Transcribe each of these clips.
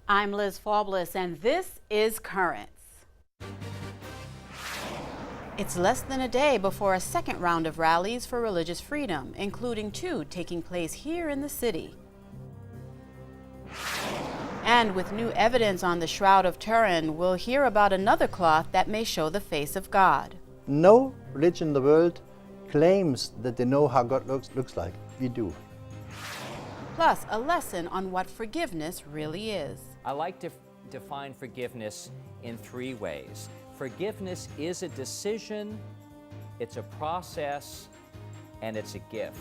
I'm Liz Faublis, and this is Currents. It's less than a day before a second round of rallies for religious freedom, including 2 taking place here in the city. And with new evidence on the Shroud of Turin, we'll hear about another cloth that may show the face of God. No religion in the world claims that they know how God looks like. We do. Plus, a lesson on what forgiveness really is. I like to define forgiveness in 3 ways. Forgiveness is a decision, it's a process, and it's a gift.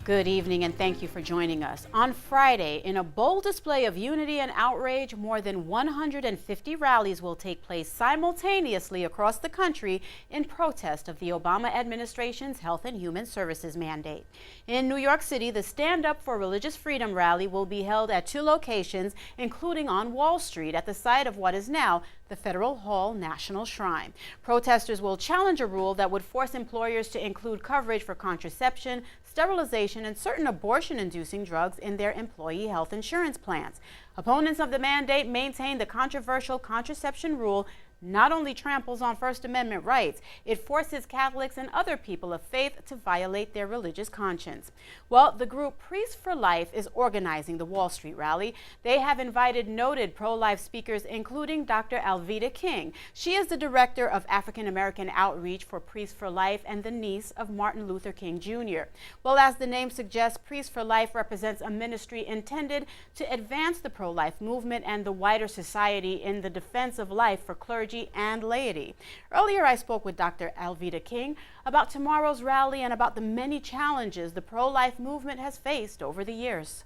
Good evening, and thank you for joining us. On Friday, in a bold display of unity and outrage, more than 150 rallies will take place simultaneously across the country in protest of the Obama administration's Health and Human Services mandate. In New York City, the Stand Up for Religious Freedom rally will be held at 2 locations, including on Wall Street at the site of what is now the Federal Hall National Shrine. Protesters will challenge a rule that would force employers to include coverage for contraception, sterilization, and certain abortion-inducing drugs in their employee health insurance plans. Opponents of the mandate maintain the controversial contraception rule not only tramples on First Amendment rights, it forces Catholics and other people of faith to violate their religious conscience. Well, the group Priests for Life is organizing the Wall Street rally. They have invited noted pro-life speakers, including Dr. Alveda King. She is the director of African American outreach for Priests for Life and the niece of Martin Luther King Jr. Well, as the name suggests, Priests for Life represents a ministry intended to advance the pro-life movement and the wider society in the defense of life for clergy and laity. Earlier, I spoke with Dr. Alveda King about tomorrow's rally and about the many challenges the pro-life movement has faced over the years.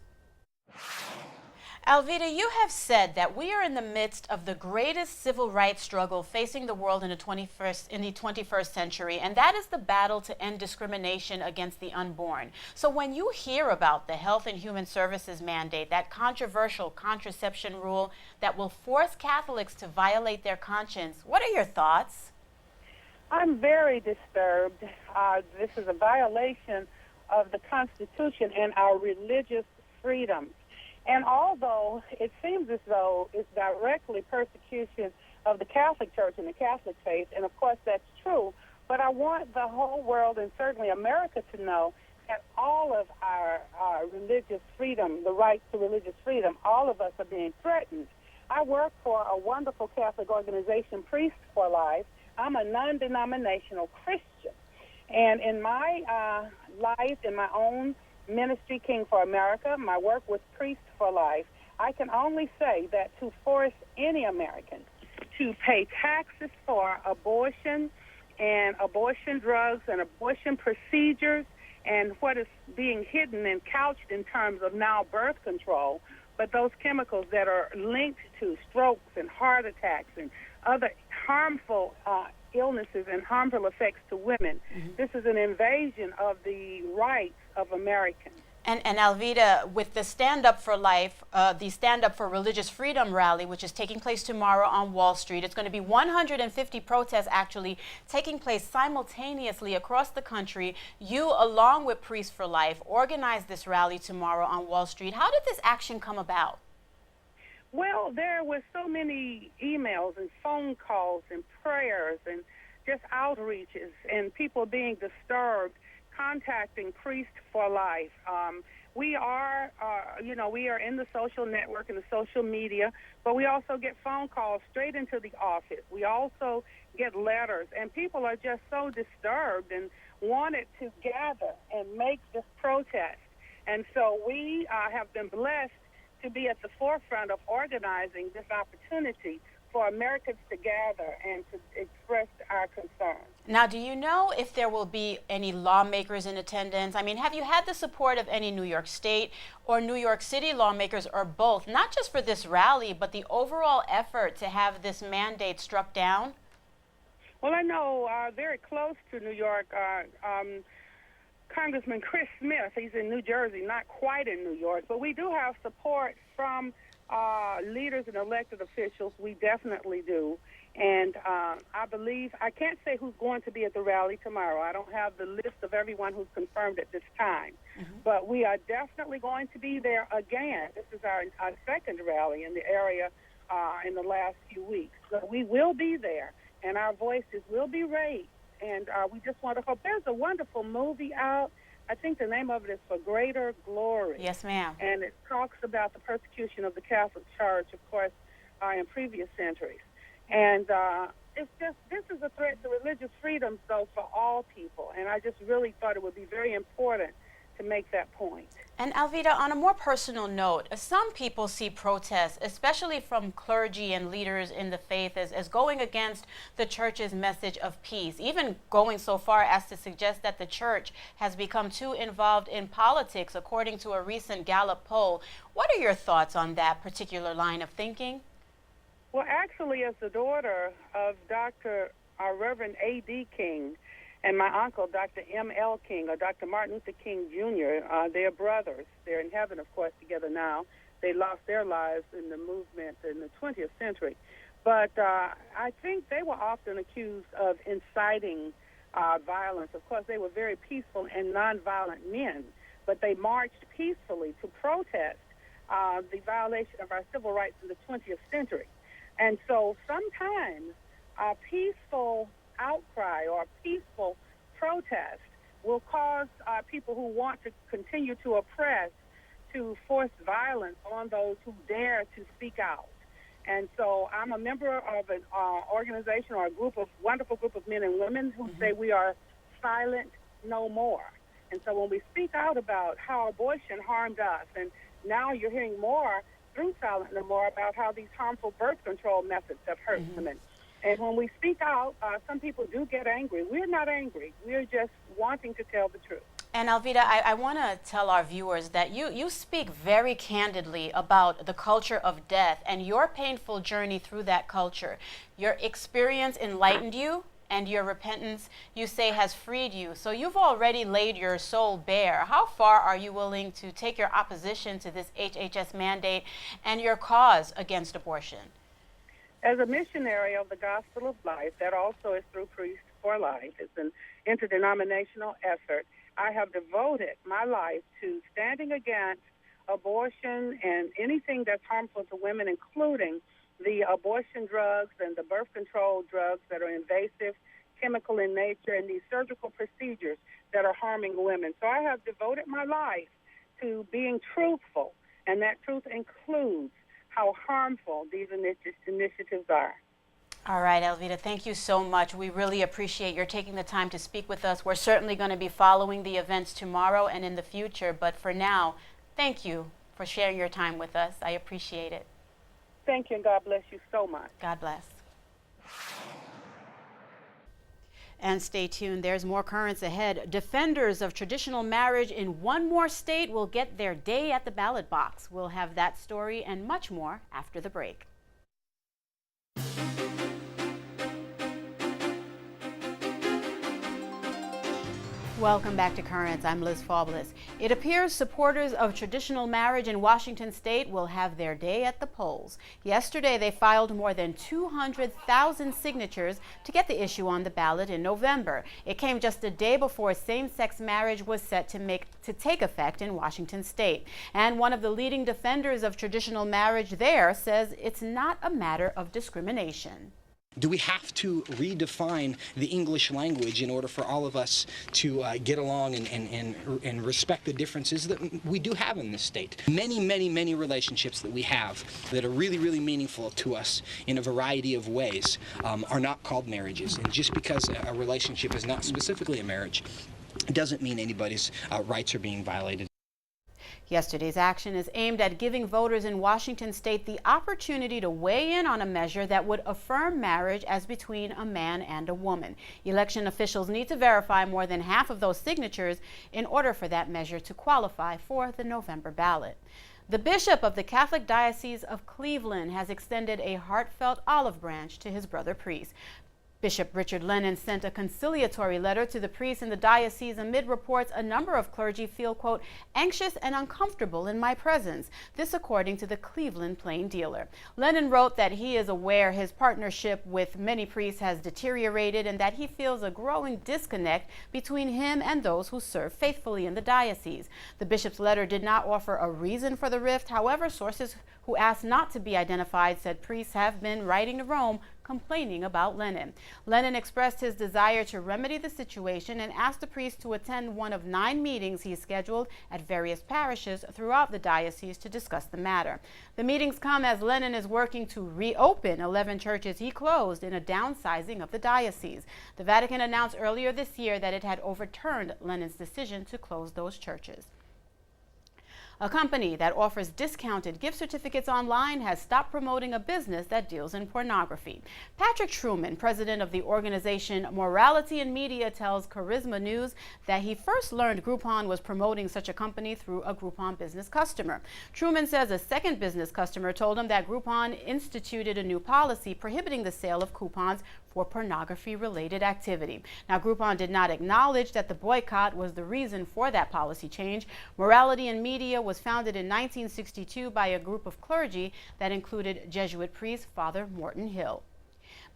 Alveda, you have said that we are in the midst of the greatest civil rights struggle facing the world in the 21st century, and that is the battle to end discrimination against the unborn. So when you hear about the Health and Human Services mandate, that controversial contraception rule that will force Catholics to violate their conscience, what are your thoughts? I'm very disturbed. This is a violation of the Constitution and our religious freedoms. And although it seems as though it's directly persecution of the Catholic Church and the Catholic faith, and of course that's true, but I want the whole world and certainly America to know that all of our religious freedom, the right to religious freedom, all of us are being threatened. I work for a wonderful Catholic organization, Priests for Life. I'm a non-denominational Christian. And in my life, in my own ministry, King for America, my work with Priests for Life, I can only say that to force any American to pay taxes for abortion and abortion drugs and abortion procedures and what is being hidden and couched in terms of now birth control, but those chemicals that are linked to strokes and heart attacks and other harmful illnesses and harmful effects to women. This is an invasion of the rights of Americans. And Alveda, with the Stand Up for Life, the Stand Up for Religious Freedom rally, which is taking place tomorrow on Wall Street, it's going to be 150 protests actually taking place simultaneously across the country. You, along with Priests for Life, organized this rally tomorrow on Wall Street. How did this action come about? Well, there were so many emails and phone calls and prayers and just outreaches and people being disturbed, contacting Priests for Life. We are in the social network and the social media, but we also get phone calls straight into the office. We also get letters, and people are just so disturbed and wanted to gather and make this protest. And so we have been blessed to be at the forefront of organizing this opportunity for Americans to gather and to express our concerns. Now, do you know if there will be any lawmakers in attendance? I mean, have you had the support of any New York State or New York City lawmakers, or both, not just for this rally, but the overall effort to have this mandate struck down? Well, I know very close to New York, Congressman Chris Smith. He's in New Jersey, not quite in New York, but we do have support from leaders and elected officials. We definitely do. And I believe, I can't say who's going to be at the rally tomorrow. I don't have the list of everyone who's confirmed at this time. But we are definitely going to be there again. This is our second rally in the area in the last few weeks. So we will be there, and our voices will be raised. And we just want to hope. There's a wonderful movie out. I think the name of it is For Greater Glory. Yes, ma'am. And it talks about the persecution of the Catholic Church, of course, in previous centuries. And it's just, this is a threat to religious freedom, so for all people. And I just really thought it would be very important to make that point. And Alveda, on a more personal note, some people see protests, especially from clergy and leaders in the faith, as going against the church's message of peace, even going so far as to suggest that the church has become too involved in politics, according to a recent Gallup poll. What are your thoughts on that particular line of thinking? Well, actually, as the daughter of Reverend A.D. King and my uncle, Dr. M.L. King, or Dr. Martin Luther King Jr., they're brothers. They're in heaven, of course, together now. They lost their lives in the movement in the 20th century. But I think they were often accused of inciting violence. Of course, they were very peaceful and nonviolent men, but they marched peacefully to protest the violation of our civil rights in the 20th century. And so sometimes a peaceful outcry or peaceful protest will cause people who want to continue to oppress to force violence on those who dare to speak out. And so I'm a member of an organization or a wonderful group of men and women who say we are silent no more. And so when we speak out about how abortion harmed us, and now you're hearing more through Silent No More about how these harmful birth control methods have hurt women. And when we speak out, some people do get angry. We're not angry. We're just wanting to tell the truth. And Alveda, I want to tell our viewers that you speak very candidly about the culture of death and your painful journey through that culture. Your experience enlightened you, and your repentance, you say, has freed you. So you've already laid your soul bare. How far are you willing to take your opposition to this HHS mandate and your cause against abortion? As a missionary of the gospel of life, that also is through Priests for Life. It's an interdenominational effort. I have devoted my life to standing against abortion and anything that's harmful to women, including the abortion drugs and the birth control drugs that are invasive, chemical in nature, and these surgical procedures that are harming women. So I have devoted my life to being truthful, and that truth includes how harmful these initiatives are. All right, Alveda, thank you so much. We really appreciate your taking the time to speak with us. We're certainly going to be following the events tomorrow and in the future, but for now, thank you for sharing your time with us. I appreciate it. Thank you, and God bless you so much. God bless. And stay tuned, there's more currents ahead. Defenders of traditional marriage in one more state will get their day at the ballot box. We'll have that story and much more after the break. Welcome back to Currents. I'm Liz Faublas. It appears supporters of traditional marriage in Washington state will have their day at the polls. Yesterday, they filed more than 200,000 signatures to get the issue on the ballot in November. It came just a day before same-sex marriage was set to take effect in Washington state. And one of the leading defenders of traditional marriage there says it's not a matter of discrimination. Do we have to redefine the English language in order for all of us to get along and respect the differences that we do have in this state? Many relationships that we have that are really meaningful to us in a variety of ways are not called marriages. And just because a relationship is not specifically a marriage, it doesn't mean anybody's rights are being violated. Yesterday's action is aimed at giving voters in Washington state the opportunity to weigh in on a measure that would affirm marriage as between a man and a woman. Election officials need to verify more than half of those signatures in order for that measure to qualify for the November ballot. The Bishop of the Catholic Diocese of Cleveland has extended a heartfelt olive branch to his brother priest. Bishop Richard Lennon sent a conciliatory letter to the priests in the diocese amid reports a number of clergy feel, quote, anxious and uncomfortable in my presence. This according to the Cleveland Plain Dealer. Lennon wrote that he is aware his partnership with many priests has deteriorated and that he feels a growing disconnect between him and those who serve faithfully in the diocese. The bishop's letter did not offer a reason for the rift. However, sources who asked not to be identified said priests have been writing to Rome complaining about Lennon. Lennon expressed his desire to remedy the situation and asked the priest to attend one of 9 meetings he scheduled at various parishes throughout the diocese to discuss the matter. The meetings come as Lennon is working to reopen 11 churches he closed in a downsizing of the diocese. The Vatican announced earlier this year that it had overturned Lennon's decision to close those churches. A company that offers discounted gift certificates online has stopped promoting a business that deals in pornography. Patrick Truman, president of the organization Morality in Media, tells Charisma News that he first learned Groupon was promoting such a company through a Groupon business customer. Truman says a second business customer told him that Groupon instituted a new policy prohibiting the sale of coupons for pornography-related activity. Now, Groupon did not acknowledge that the boycott was the reason for that policy change. Morality in Media was founded in 1962 by a group of clergy that included Jesuit priest Father Morton Hill.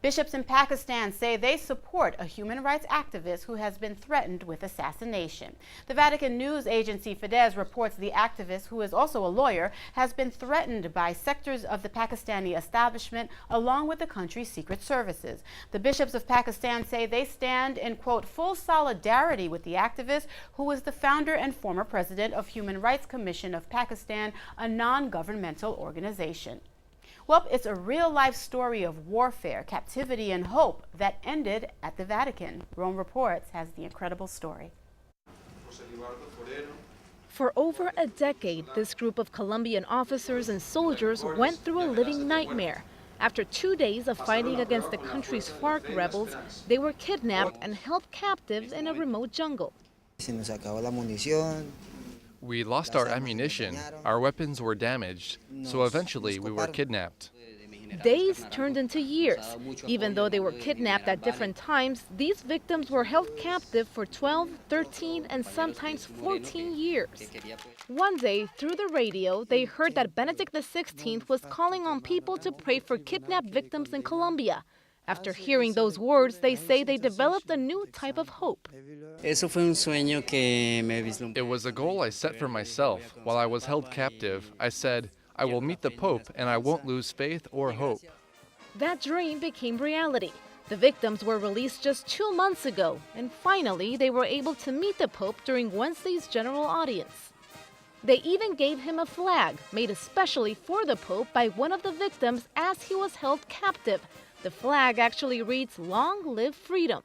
Bishops in Pakistan say they support a human rights activist who has been threatened with assassination. The Vatican news agency Fidesz reports the activist, who is also a lawyer, has been threatened by sectors of the Pakistani establishment along with the country's secret services. The bishops of Pakistan say they stand in, quote, full solidarity with the activist, who is the founder and former president of Human Rights Commission of Pakistan, a non-governmental organization. Well, it's a real-life story of warfare, captivity, and hope that ended at the Vatican. Rome Reports has the incredible story. For over a decade, this group of Colombian officers and soldiers went through a living nightmare. After 2 days of fighting against the country's FARC rebels, they were kidnapped and held captive in a remote jungle. We lost our ammunition, our weapons were damaged, so eventually we were kidnapped. Days turned into years. Even though they were kidnapped at different times, these victims were held captive for 12, 13, and sometimes 14 years. One day, through the radio, they heard that Benedict XVI was calling on people to pray for kidnapped victims in Colombia. After hearing those words, they say they developed a new type of hope. It was a goal I set for myself. While I was held captive, I said, I will meet the Pope and I won't lose faith or hope. That dream became reality. The victims were released just 2 months ago, and finally they were able to meet the Pope during Wednesday's general audience. They even gave him a flag made especially for the Pope by one of the victims as he was held captive. The flag actually reads, "Long live freedom."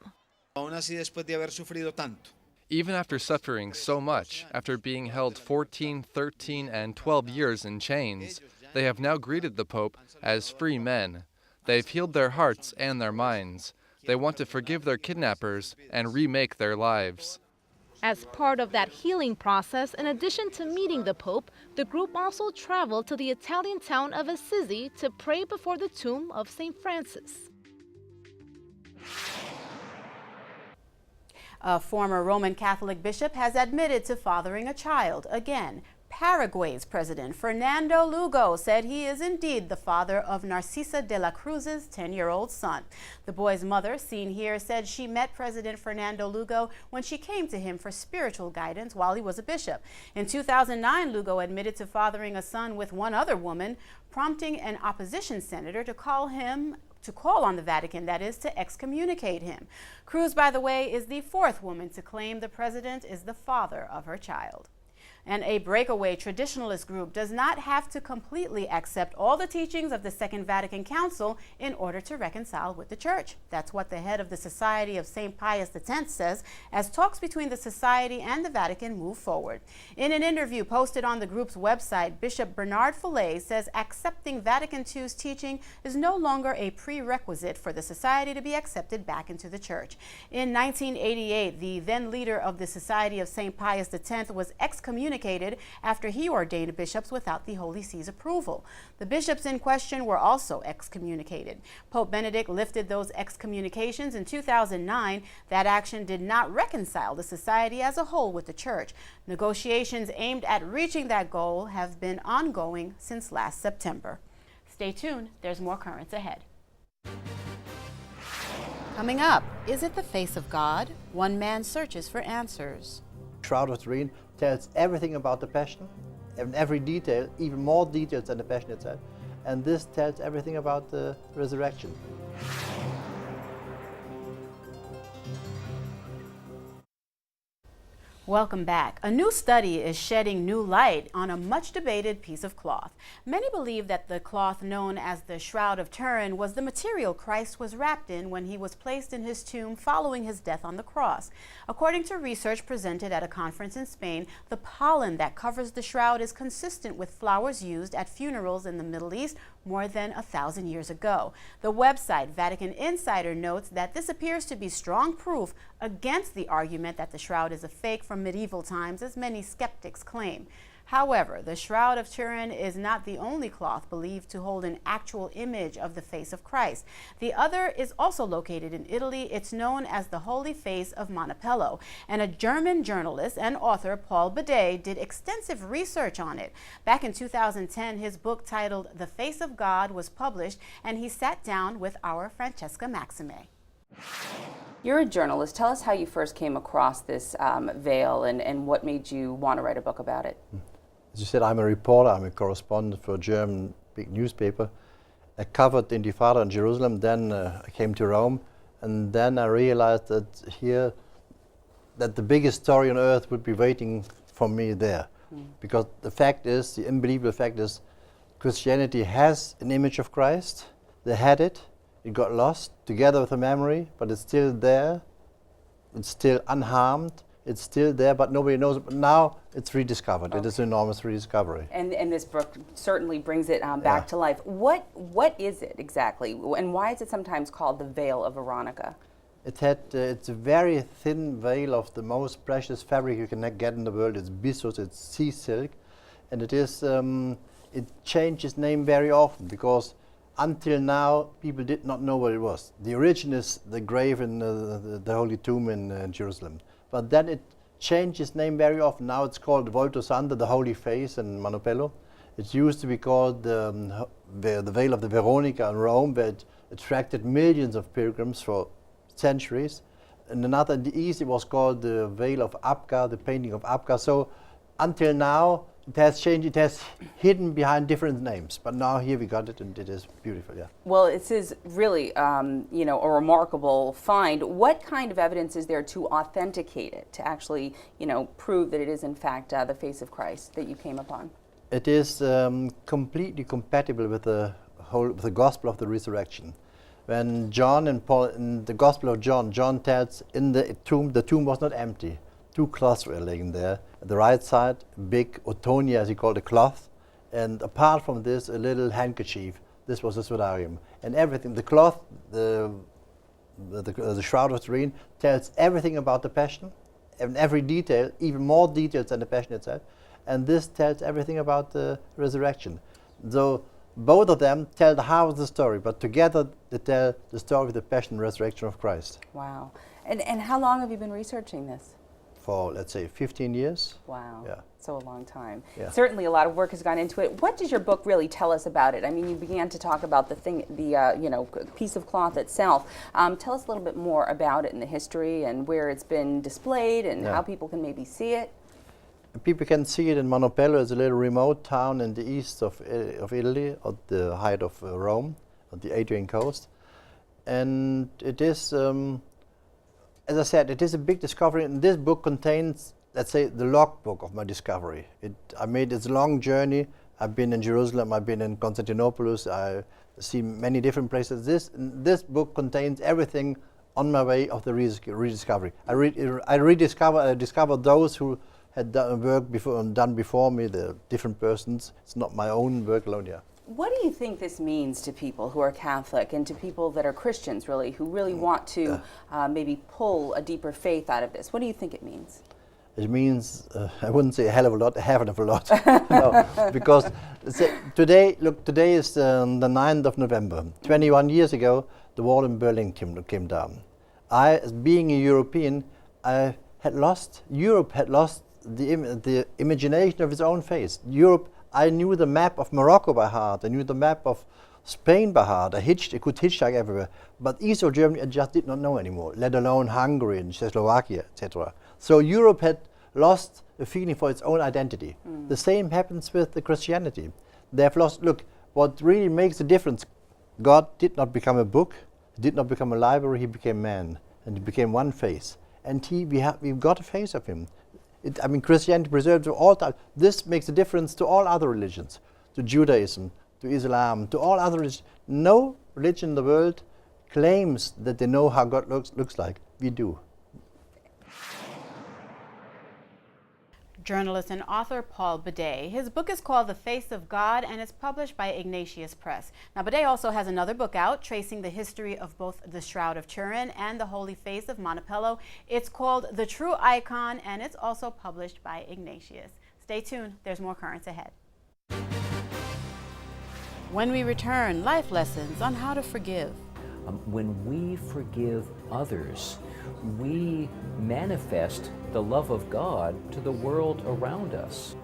Even after suffering so much, after being held 14, 13, and 12 years in chains, they have now greeted the Pope as free men. They've healed their hearts and their minds. They want to forgive their kidnappers and remake their lives. As part of that healing process, in addition to meeting the Pope, the group also traveled to the Italian town of Assisi to pray before the tomb of St. Francis. A former Roman Catholic bishop has admitted to fathering a child again. Paraguay's President Fernando Lugo said he is indeed the father of Narcisa de la Cruz's 10-year-old son. The boy's mother, seen here, said she met President Fernando Lugo when she came to him for spiritual guidance while he was a bishop. In 2009, Lugo admitted to fathering a son with one other woman, prompting an opposition senator to call on the Vatican, that is, to excommunicate him. Cruz, by the way, is the 4th woman to claim the president is the father of her child. And a breakaway traditionalist group does not have to completely accept all the teachings of the Second Vatican Council in order to reconcile with the Church. That's what the head of the Society of St. Pius X says as talks between the Society and the Vatican move forward. In an interview posted on the group's website, Bishop Bernard Fillet says accepting Vatican II's teaching is no longer a prerequisite for the Society to be accepted back into the Church. In 1988, the then leader of the Society of St. Pius X was excommunicated excommunicated after he ordained bishops without the Holy See's approval. The bishops in question were also excommunicated. Pope Benedict lifted those excommunications in 2009. That action did not reconcile the society as a whole with the Church. Negotiations aimed at reaching that goal have been ongoing since last September. Stay tuned, there's more currents ahead. Coming up, is it the face of God? One man searches for answers. Shroud of Turin tells everything about the Passion, and every detail, even more details than the Passion itself. And this tells everything about the resurrection. Welcome back. A new study is shedding new light on a much debated piece of cloth. Many believe that the cloth known as the Shroud of Turin was the material Christ was wrapped in when he was placed in his tomb following his death on the cross. According to research presented at a conference in Spain, the pollen that covers the shroud is consistent with flowers used at funerals in the Middle East more than 1,000 years ago. The website Vatican Insider notes that this appears to be strong proof against the argument that the shroud is a fake from medieval times, as many skeptics claim. However, the Shroud of Turin is not the only cloth believed to hold an actual image of the face of Christ. The other is also located in Italy. It's known as the Holy Face of Montepello, and a German journalist and author, Paul Bidet, did extensive research on it. Back in 2010, his book titled The Face of God was published, and he sat down with our Francesca Maxime. You're a journalist. Tell us how you first came across this veil and what made you want to write a book about it. As you said, I'm a reporter, I'm a correspondent for a German big newspaper. I covered the Intifada in Jerusalem, then I came to Rome, and then I realized that here, that the biggest story on earth would be waiting for me there. Because the fact is, the unbelievable fact is, Christianity has an image of Christ. They had it. It got lost together with the memory, but it's still there. It's still unharmed. It's still there, but nobody knows it. But now it's rediscovered. Okay. It is an enormous rediscovery. And this book certainly brings it back to life. What is it exactly, and why is it sometimes called the Veil of Veronica? It's a very thin veil of the most precious fabric you can get in the world. It's byssus, it's sea silk, and it is. It changes name very often because until now people did not know what it was. The origin is the grave in the Holy Tomb in Jerusalem. But then it changed its name very often. Now it's called Volto Santo, the Holy Face in Montepello. It used to be called the Veil of the Veronica in Rome, where it attracted millions of pilgrims for centuries. And another in the east, it was called the Veil of Abgar, the painting of Abgar. So until now, it has changed. It has hidden behind different names, but now here we got it, and it is beautiful. Yeah. Well, it is really, a remarkable find. What kind of evidence is there to authenticate it, to actually, prove that it is in fact the face of Christ that you came upon? It is completely compatible with the gospel of the resurrection. When John and Paul, in the Gospel of John, John tells in the tomb was not empty. 2 cloths were laying there. At the right side, big otonia, as he called a cloth, and apart from this, a little handkerchief. This was a sudarium. And everything, the cloth, the Shroud of Turin, tells everything about the Passion, and every detail, even more details than the Passion itself. And this tells everything about the resurrection. So both of them tell the half of the story, but together they tell the story of the Passion and resurrection of Christ. Wow. And how long have you been researching this? For, let's say, 15 years. Wow. Yeah. So a long time. Yeah. Certainly a lot of work has gone into it. What does your book really tell us about it? I mean, you began to talk about the piece of cloth itself. Tell us a little bit more about it and the history and where it's been displayed and how people can maybe see it. People can see it in Montepello. It's a little remote town in the east of Italy, at the height of Rome, on the Adrian coast. And it is, as I said, it is a big discovery, and this book contains, let's say, the logbook of my discovery. I made this long journey. I've been in Jerusalem, I've been in Constantinople, I've seen many different places. This book contains everything on my way of the rediscovery. I discovered those who had done work done before me, the different persons. It's not my own work alone, yeah. What do you think this means to people who are Catholic and to people that are Christians, really, who really want to maybe pull a deeper faith out of this? What do you think it means? it means, I wouldn't say a hell of a lot, a half of a lot. No, because today, look, today is the 9th of November. 21 years ago, the wall in Berlin came down. I, as being a European, Europe had lost the imagination of its own face. Europe, I knew the map of Morocco by heart, I knew the map of Spain by heart, I could hitchhike everywhere. But East of Germany I just did not know anymore, let alone Hungary and Czechoslovakia, etc. So Europe had lost a feeling for its own identity. The same happens with the Christianity. They have lost, look, what really makes the difference, God did not become a book, he did not become a library, he became man, and he became one face. And we've got a face of him. I mean, Christianity preserved all time. This makes a difference to all other religions, to Judaism, to Islam, to all other religions. No religion in the world claims that they know how God looks like. We do. Journalist and author Paul Bidet. His book is called The Face of God and it's published by Ignatius Press. Now, Bidet also has another book out tracing the history of both the Shroud of Turin and the Holy Face of Montepello. It's called The True Icon and it's also published by Ignatius. Stay tuned, there's more Currents ahead. When we return, life lessons on how to forgive. When we forgive others, we manifest the love of God to the world around us.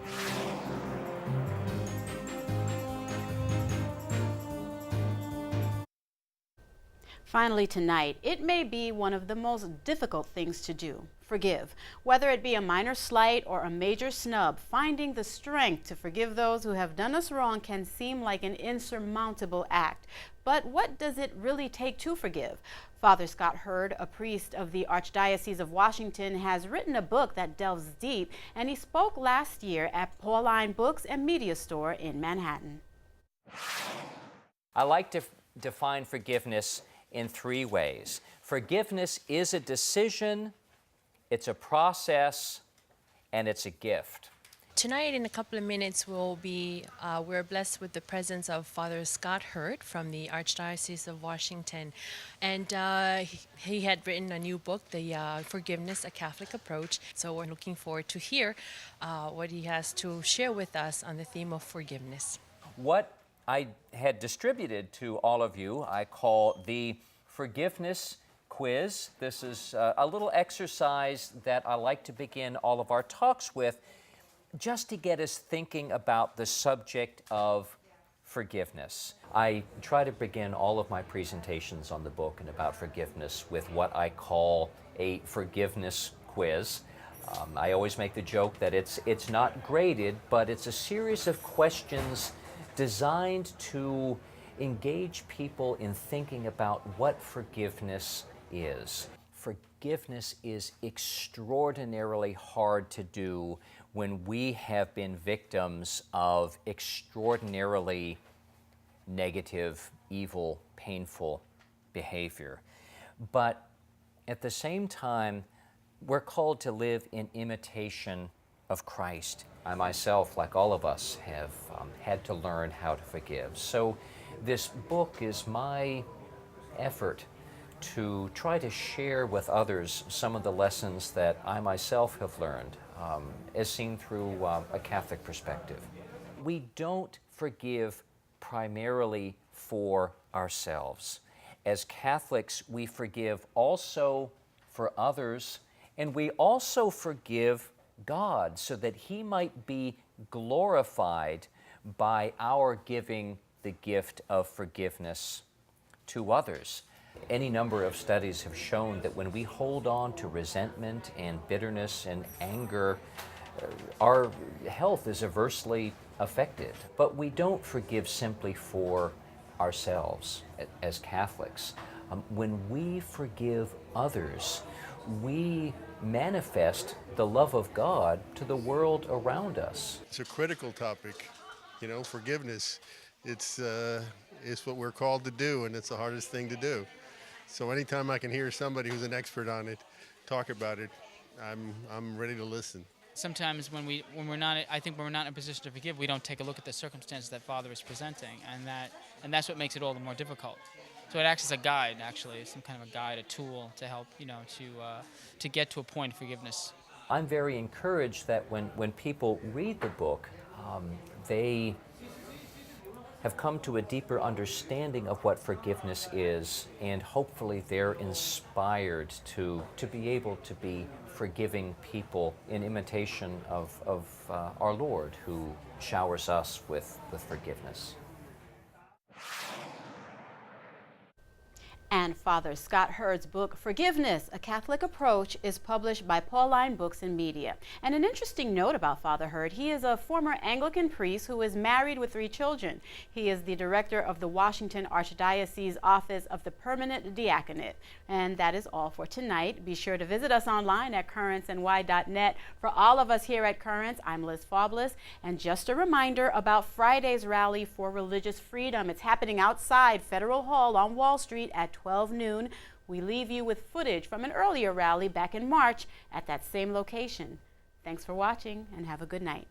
Finally tonight, it may be one of the most difficult things to do, forgive. Whether it be a minor slight or a major snub, finding the strength to forgive those who have done us wrong can seem like an insurmountable act. But what does it really take to forgive? Father Scott Hurd, a priest of the Archdiocese of Washington, has written a book that delves deep, and he spoke last year at Pauline Books and Media Store in Manhattan. I like to define forgiveness in 3 ways. Forgiveness is a decision, it's a process, and it's a gift. Tonight, in a couple of minutes, we're blessed with the presence of Father Scott Hurd from the Archdiocese of Washington. And he had written a new book, The Forgiveness, A Catholic Approach. So we're looking forward to hear what he has to share with us on the theme of forgiveness. What I had distributed to all of you, I call the Forgiveness Quiz. This is a little exercise that I like to begin all of our talks with, just to get us thinking about the subject of forgiveness. I try to begin all of my presentations on the book and about forgiveness with what I call a forgiveness quiz. I always make the joke that it's not graded, but it's a series of questions designed to engage people in thinking about what forgiveness is. Forgiveness is extraordinarily hard to do when we have been victims of extraordinarily negative, evil, painful behavior. But at the same time, we're called to live in imitation of Christ. I myself, like all of us, have had to learn how to forgive. So this book is my effort to try to share with others some of the lessons that I myself have learned, as seen through a Catholic perspective. We don't forgive primarily for ourselves. As Catholics, we forgive also for others, and we also forgive God so that He might be glorified by our giving the gift of forgiveness to others. Any number of studies have shown that when we hold on to resentment and bitterness and anger, our health is adversely affected. But we don't forgive simply for ourselves as Catholics. When we forgive others, we manifest the love of God to the world around us. It's a critical topic, forgiveness. It's what we're called to do, and it's the hardest thing to do. So anytime I can hear somebody who's an expert on it talk about it, I'm ready to listen. Sometimes when we're not in a position to forgive, we don't take a look at the circumstances that Father is presenting, and that's what makes it all the more difficult. So it acts as a guide, actually, some kind of a guide, a tool to help, to get to a point of forgiveness. I'm very encouraged that when people read the book, they have come to a deeper understanding of what forgiveness is, and hopefully they're inspired to be able to be forgiving people in imitation of our Lord, who showers us with forgiveness. And Father Scott Hurd's book, Forgiveness, A Catholic Approach, is published by Pauline Books and Media. And an interesting note about Father Hurd, he is a former Anglican priest who is married with 3 children. He is the director of the Washington Archdiocese Office of the Permanent Diaconate. And that is all for tonight. Be sure to visit us online at currentsny.net. For all of us here at Currents, I'm Liz Faubles. And just a reminder about Friday's rally for religious freedom. It's happening outside Federal Hall on Wall Street at 12 noon. We leave you with footage from an earlier rally back in March at that same location. Thanks for watching and have a good night.